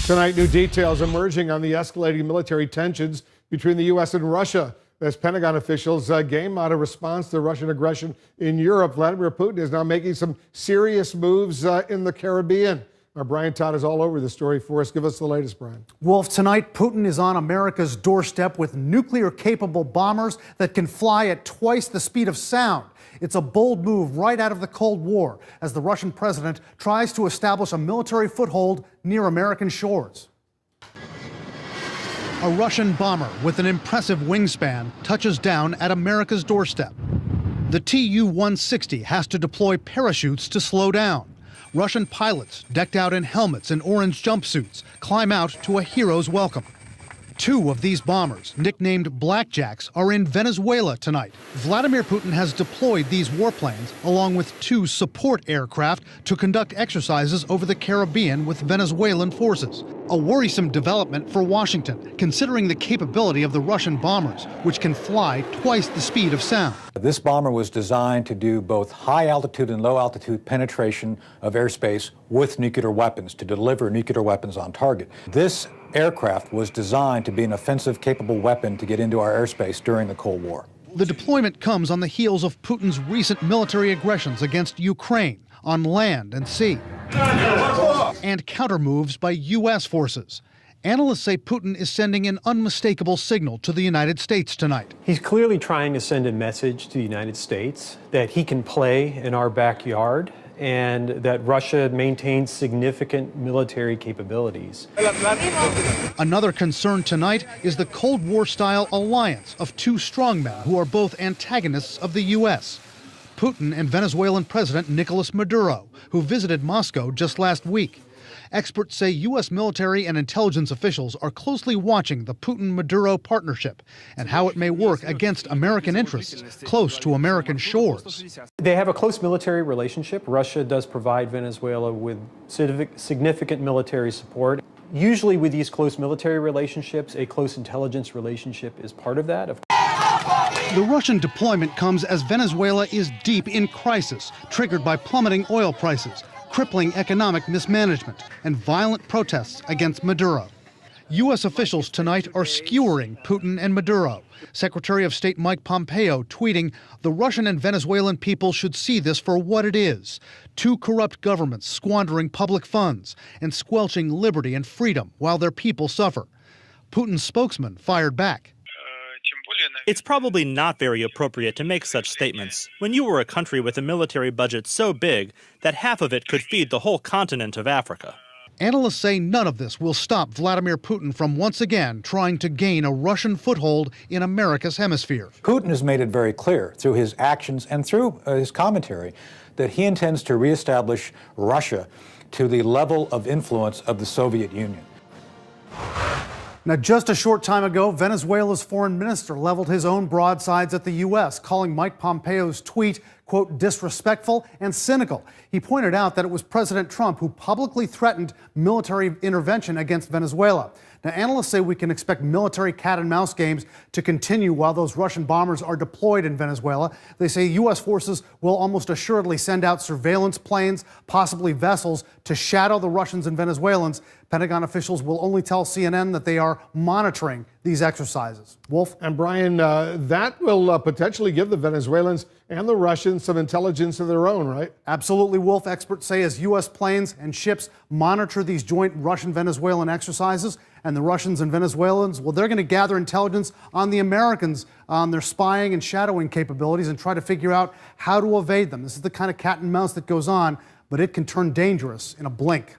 Tonight, new details emerging on the escalating military tensions between the U.S. and Russia. As Pentagon officials game out a response to Russian aggression in Europe, Vladimir Putin is now making some serious moves in the Caribbean. Our Brian Todd is all over the story for us. Give us the latest, Brian. Wolf, tonight, Putin is on America's doorstep with nuclear-capable bombers that can fly at twice the speed of sound. It's a bold move right out of the Cold War as the Russian president tries to establish a military foothold near American shores. A Russian bomber with an impressive wingspan touches down at America's doorstep. The Tu-160 has to deploy parachutes to slow down. Russian pilots, decked out in helmets and orange jumpsuits, climb out to a hero's welcome. Two of these bombers, nicknamed Blackjacks, are in Venezuela tonight. Vladimir Putin has deployed these warplanes along with two support aircraft to conduct exercises over the Caribbean with Venezuelan forces. A worrisome development for Washington, considering the capability of the Russian bombers, which can fly twice the speed of sound. This bomber was designed to do both high altitude and low altitude penetration of airspace with nuclear weapons, to deliver nuclear weapons on target. This aircraft was designed to be an offensive capable weapon to get into our airspace during the Cold War. The deployment comes on the heels of Putin's recent military aggressions against Ukraine on land and sea, and countermoves by U.S. forces. Analysts say Putin is sending an unmistakable signal to the United States tonight. He's clearly trying to send a message to the United States that he can play in our backyard and that Russia maintains significant military capabilities. Another concern tonight is the Cold War-style alliance of two strongmen who are both antagonists of the U.S. Putin and Venezuelan President Nicolas Maduro, who visited Moscow just last week. Experts say U.S. military and intelligence officials are closely watching the Putin-Maduro partnership and how it may work against American interests close to American shores. They have a close military relationship. Russia does provide Venezuela with significant military support. Usually with these close military relationships, a close intelligence relationship is part of that. The Russian deployment comes as Venezuela is deep in crisis, triggered by plummeting oil prices, crippling economic mismanagement, and violent protests against Maduro. U.S. officials tonight are skewering Putin and Maduro. Secretary of State Mike Pompeo tweeting, "The Russian and Venezuelan people should see this for what it is. Two corrupt governments squandering public funds and squelching liberty and freedom while their people suffer." Putin's spokesman fired back. It's probably not very appropriate to make such statements when you were a country with a military budget so big that half of it could feed the whole continent of Africa. Analysts say none of this will stop Vladimir Putin from once again trying to gain a Russian foothold in America's hemisphere. Putin has made it very clear through his actions and through his commentary that he intends to reestablish Russia to the level of influence of the Soviet Union. Now, just a short time ago, Venezuela's foreign minister leveled his own broadsides at the U.S., calling Mike Pompeo's tweet, quote, disrespectful and cynical. He pointed out that it was President Trump who publicly threatened military intervention against Venezuela. Now, analysts say we can expect military cat-and-mouse games to continue while those Russian bombers are deployed in Venezuela. They say U.S. forces will almost assuredly send out surveillance planes, possibly vessels, to shadow the Russians and Venezuelans. Pentagon officials will only tell CNN that they are monitoring these exercises. Wolf? And Brian, that will potentially give the Venezuelans and the Russians some intelligence of their own, right? Absolutely, Wolf. Experts say as U.S. planes and ships monitor these joint Russian-Venezuelan exercises, and the Russians and Venezuelans, well, they're going to gather intelligence on the Americans, on their spying and shadowing capabilities, and try to figure out how to evade them. This is the kind of cat and mouse that goes on, but it can turn dangerous in a blink.